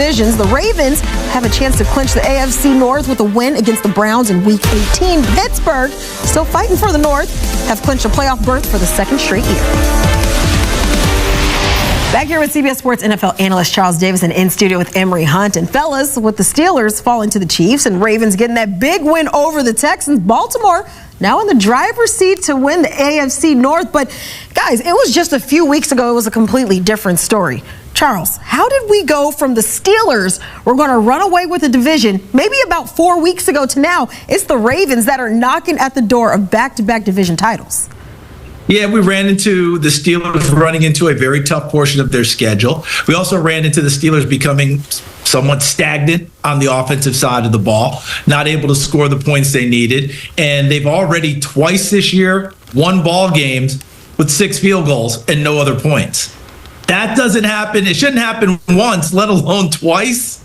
divisions. The Ravens have a chance to clinch the AFC North with a win against the Browns in Week 18. Pittsburgh, still fighting for the North, have clinched a playoff berth for the second straight year. Back here with CBS Sports NFL analyst Charles Davis and in studio with Emery Hunt. And fellas, with the Steelers falling to the Chiefs and Ravens getting that big win over the Texans, Baltimore now in the driver's seat to win the AFC North. But guys, it was just a few weeks ago. It was a completely different story. Charles, how did we go from the Steelers, we're going to run away with the division, maybe about 4 weeks ago, to now it's the Ravens that are knocking at the door of back-to-back division titles? Yeah, we ran into the Steelers running into a very tough portion of their schedule. We also ran into the Steelers becoming somewhat stagnant on the offensive side of the ball, not able to score the points they needed. And they've already twice this year won ball games with 6 field goals and no other points. That doesn't happen. It shouldn't happen once, let alone twice.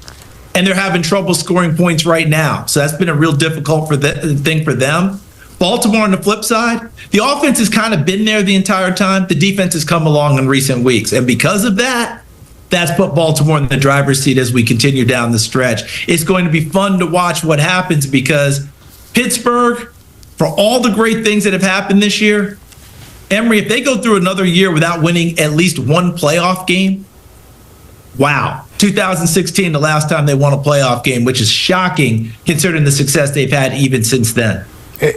And they're having trouble scoring points right now. So that's been a real difficult thing for them. Baltimore on the flip side, the offense has kind of been there the entire time. The defense has come along in recent weeks. And because of that, that's put Baltimore in the driver's seat as we continue down the stretch. It's going to be fun to watch what happens because Pittsburgh, for all the great things that have happened this year, Emery, if they go through another year without winning at least one playoff game, wow. 2016, the last time they won a playoff game, which is shocking considering the success they've had even since then.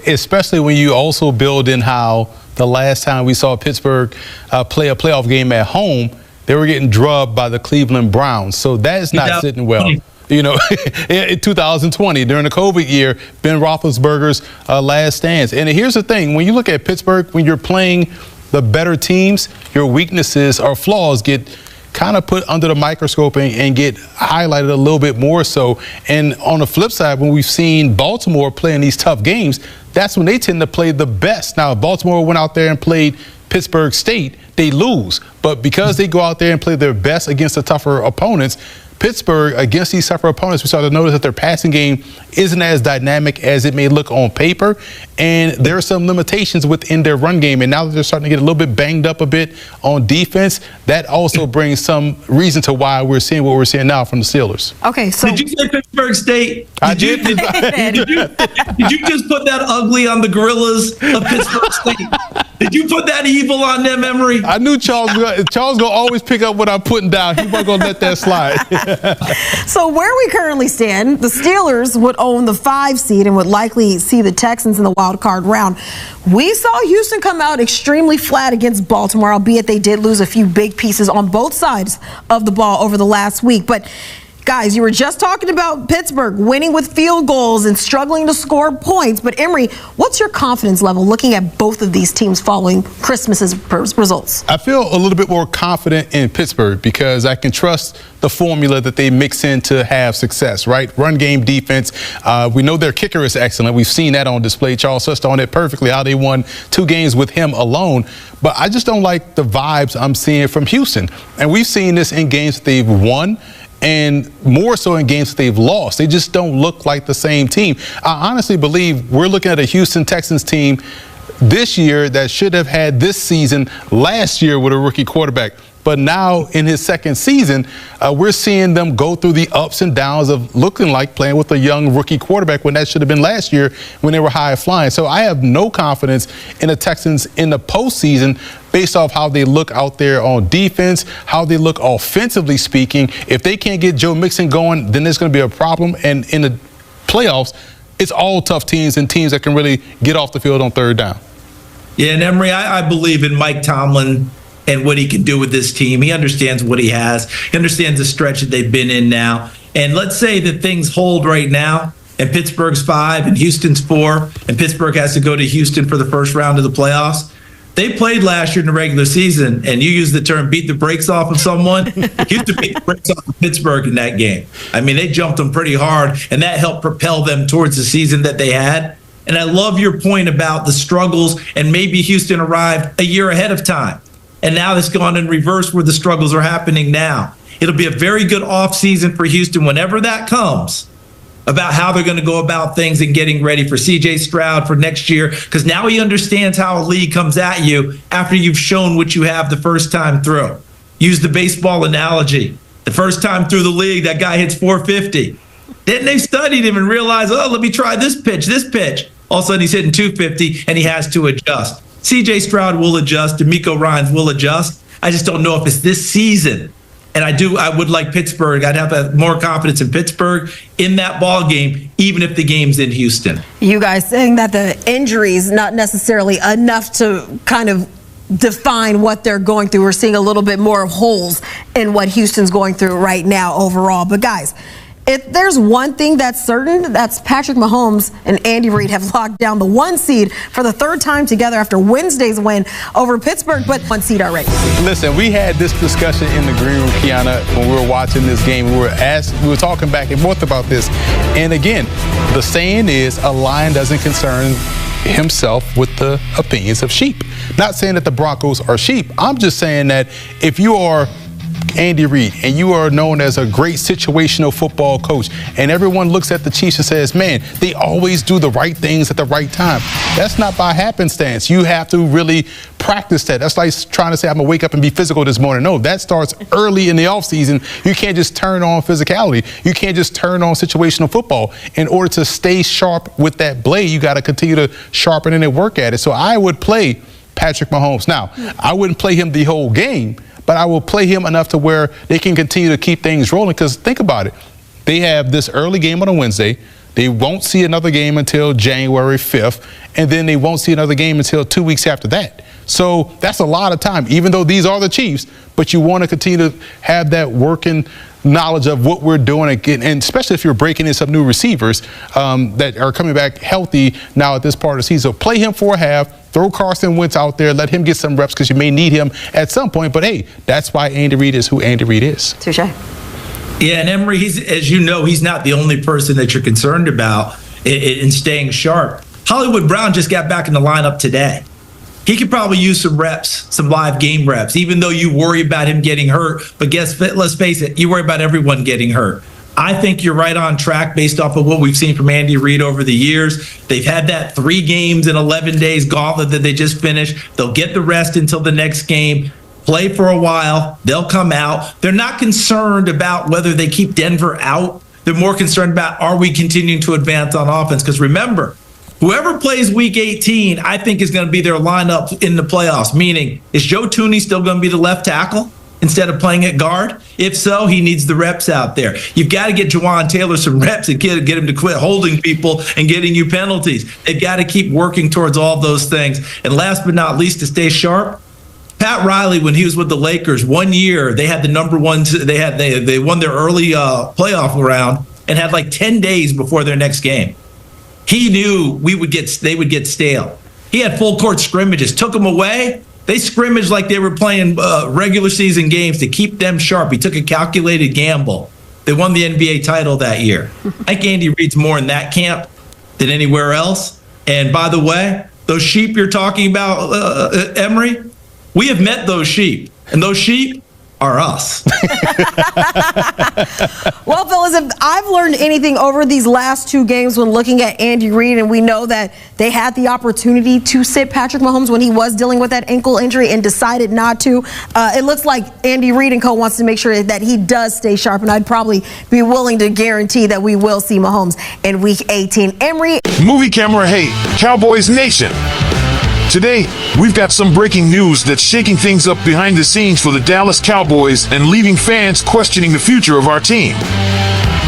Especially when you also build in how the last time we saw Pittsburgh play a playoff game at home, they were getting drubbed by the Cleveland Browns. So that is not sitting well. You know, in 2020, during the COVID year, Ben Roethlisberger's last stands. And here's the thing. When you look at Pittsburgh, when you're playing the better teams, your weaknesses or flaws get kind of put under the microscope and get highlighted a little bit more so. And on the flip side, when we've seen Baltimore playing these tough games, that's when they tend to play the best. Now, if Baltimore went out there and played Pittsburgh State, they lose. But because they go out there and play their best against the tougher opponents, Pittsburgh, against these tougher opponents, we started to notice that their passing game isn't as dynamic as it may look on paper. And there are some limitations within their run game. And now that they're starting to get a little bit banged up a bit on defense, that also brings some reason to why we're seeing what we're seeing now from the Steelers. Okay, so did you say Pittsburgh State? I did. Did you just put that ugly on the Gorillas of Pittsburgh State? Did you put that evil on them, Emery? I knew Charles gonna always pick up what I'm putting down. He wasn't gonna let that slide. So where we currently stand, the Steelers would own the 5 seed and would likely see the Texans in the wild card round. We saw Houston come out extremely flat against Baltimore, albeit they did lose a few big pieces on both sides of the ball over the last week. But guys, you were just talking about Pittsburgh winning with field goals and struggling to score points. But Emery, what's your confidence level looking at both of these teams following Christmas's results? I feel a little bit more confident in Pittsburgh because I can trust the formula that they mix in to have success, right? Run game, defense. We know their kicker is excellent. We've seen that on display. Charles touched on it perfectly, how they won 2 games with him alone. But I just don't like the vibes I'm seeing from Houston. And we've seen this in games that they've won, and more so in games that they've lost. They just don't look like the same team. I honestly believe we're looking at a Houston Texans team this year that should have had this season last year with a rookie quarterback. But now in his second season, we're seeing them go through the ups and downs of looking like playing with a young rookie quarterback when that should have been last year when they were high flying. So I have no confidence in the Texans in the postseason based off how they look out there on defense, how they look offensively speaking. If they can't get Joe Mixon going, then there's going to be a problem. And in the playoffs, it's all tough teams and teams that can really get off the field on third down. Yeah, and Emery, I believe in Mike Tomlin and what he can do with this team. He understands what he has. He understands the stretch that they've been in now. And let's say that things hold right now, and Pittsburgh's 5 and Houston's 4, and Pittsburgh has to go to Houston for the first round of the playoffs. They played last year in the regular season, and you use the term beat the brakes off of someone. Houston beat the brakes off of Pittsburgh in that game. I mean, they jumped them pretty hard, and that helped propel them towards the season that they had. And I love your point about the struggles, and maybe Houston arrived a year ahead of time. And now it's gone in reverse where the struggles are happening now. It'll be a very good offseason for Houston whenever that comes, about how they're going to go about things and getting ready for C.J. Stroud for next year, because now he understands how a league comes at you after you've shown what you have the first time through. Use the baseball analogy. The first time through the league, that guy hits 450. Then they studied him and realized, oh, let me try this pitch. All of a sudden, he's hitting 250, and he has to adjust. C.J. Stroud will adjust. D'Amico Ryans will adjust. I just don't know if it's this season. And I would like Pittsburgh. I'd have more confidence in Pittsburgh in that ball game, even if the game's in Houston. You guys saying that the injury is not necessarily enough to kind of define what they're going through. We're seeing a little bit more of holes in what Houston's going through right now overall. But guys, if there's one thing that's certain, that's Patrick Mahomes and Andy Reid have locked down the 1 seed for the 3rd time together after Wednesday's win over Pittsburgh, but 1 seed already. Listen, we had this discussion in the green room, Kiana, when we were watching this game. We were talking back and forth about this. And again, the saying is a lion doesn't concern himself with the opinions of sheep. Not saying that the Broncos are sheep. I'm just saying that if you are Andy Reid and you are known as a great situational football coach and everyone looks at the Chiefs and says, man, they always do the right things at the right time. That's not by happenstance. You have to really practice that. That's like trying to say I'm gonna wake up and be physical this morning. No, that starts early in the offseason. You can't just turn on physicality. You can't just turn on situational football. In order to stay sharp with that blade, you got to continue to sharpen it and work at it. So I would play Patrick Mahomes. Now, I wouldn't play him the whole game, but I will play him enough to where they can continue to keep things rolling. Because think about it. They have this early game on a Wednesday. They won't see another game until January 5th, and then they won't see another game until 2 weeks after that. So that's a lot of time, even though these are the Chiefs, but you want to continue to have that working knowledge of what we're doing, and especially if you're breaking in some new receivers that are coming back healthy now at this part of the season. So play him for a half, throw Carson Wentz out there, let him get some reps because you may need him at some point. But, hey, that's why Andy Reid is who Andy Reid is. Touche. Yeah, and Emery, as you know, he's not the only person that you're concerned about in staying sharp. Hollywood Brown just got back in the lineup today. He could probably use some reps, some live game reps, even though you worry about him getting hurt. But let's face it, you worry about everyone getting hurt. I think you're right on track based off of what we've seen from Andy Reid over the years. They've had that 3 games in 11 days gauntlet that they just finished. They'll get the rest until the next game. Play for a while. They'll come out. They're not concerned about whether they keep Denver out. They're more concerned about, are we continuing to advance on offense? Because remember, whoever plays Week 18, I think is going to be their lineup in the playoffs. Meaning, is Joe Thuney still going to be the left tackle instead of playing at guard? If so, he needs the reps out there. You've got to get Jawan Taylor some reps and get him to quit holding people and getting you penalties. They've got to keep working towards all those things. And last but not least, to stay sharp, Pat Riley, when he was with the Lakers, 1 year they had the number one. They won their early playoff round and had like 10 days before their next game. He knew they would get stale. He had full court scrimmages, took them away. They scrimmaged like they were playing regular season games to keep them sharp. He took a calculated gamble. They won the NBA title that year. I think Andy Reid's more in that camp than anywhere else. And by the way, those sheep you're talking about, Emery, we have met those sheep, and those sheep are us. Well, fellas, if I've learned anything over these last 2 games when looking at Andy Reid, and we know that they had the opportunity to sit Patrick Mahomes when he was dealing with that ankle injury and decided not to, it looks like Andy Reid and co wants to make sure that he does stay sharp, and I'd probably be willing to guarantee that we will see Mahomes in Week 18. Emery. Movie camera, hey, Cowboys Nation. Today, we've got some breaking news that's shaking things up behind the scenes for the Dallas Cowboys and leaving fans questioning the future of our team.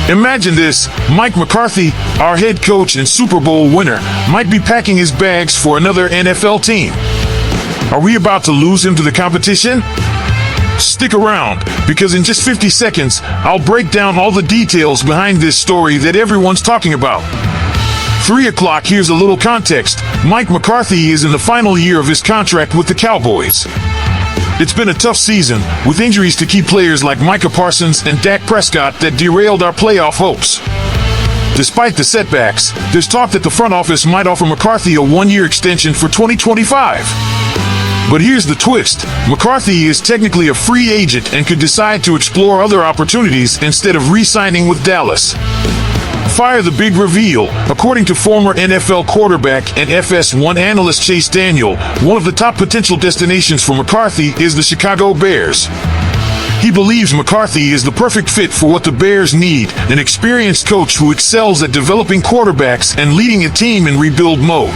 Imagine this, Mike McCarthy, our head coach and Super Bowl winner, might be packing his bags for another NFL team. Are we about to lose him to the competition? Stick around, because in just 50 seconds, I'll break down all the details behind this story that everyone's talking about. 3 o'clock, here's a little context. Mike McCarthy is in the final year of his contract with the Cowboys. It's been a tough season, with injuries to key players like Micah Parsons and Dak Prescott that derailed our playoff hopes. Despite the setbacks, there's talk that the front office might offer McCarthy a 1-year extension for 2025. But here's the twist. McCarthy is technically a free agent and could decide to explore other opportunities instead of re-signing with Dallas. Fire the big reveal. According to former NFL quarterback and FS1 analyst Chase Daniel, one of the top potential destinations for McCarthy is the Chicago Bears. He believes McCarthy is the perfect fit for what the Bears need, an experienced coach who excels at developing quarterbacks and leading a team in rebuild mode.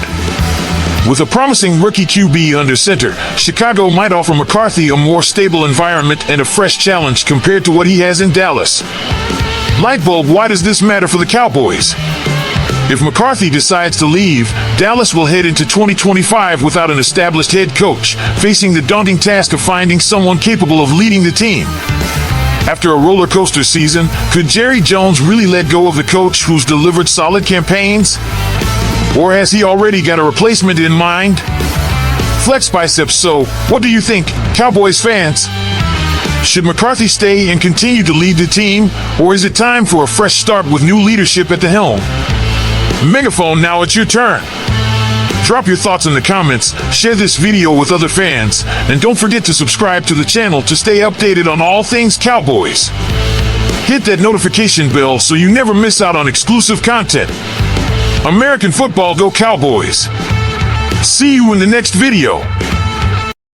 With a promising rookie QB under center, Chicago might offer McCarthy a more stable environment and a fresh challenge compared to what he has in Dallas. Lightbulb, why does this matter for the Cowboys? If McCarthy decides to leave, Dallas will head into 2025 without an established head coach, facing the daunting task of finding someone capable of leading the team. After a roller coaster season, could Jerry Jones really let go of the coach who's delivered solid campaigns? Or has he already got a replacement in mind? Flex biceps. So, what do you think, Cowboys fans? Should McCarthy stay and continue to lead the team, or is it time for a fresh start with new leadership at the helm? Megaphone, now it's your turn. Drop your thoughts in the comments, share this video with other fans, and don't forget to subscribe to the channel to stay updated on all things Cowboys. Hit that notification bell so you never miss out on exclusive content. American football, go Cowboys! See you in the next video.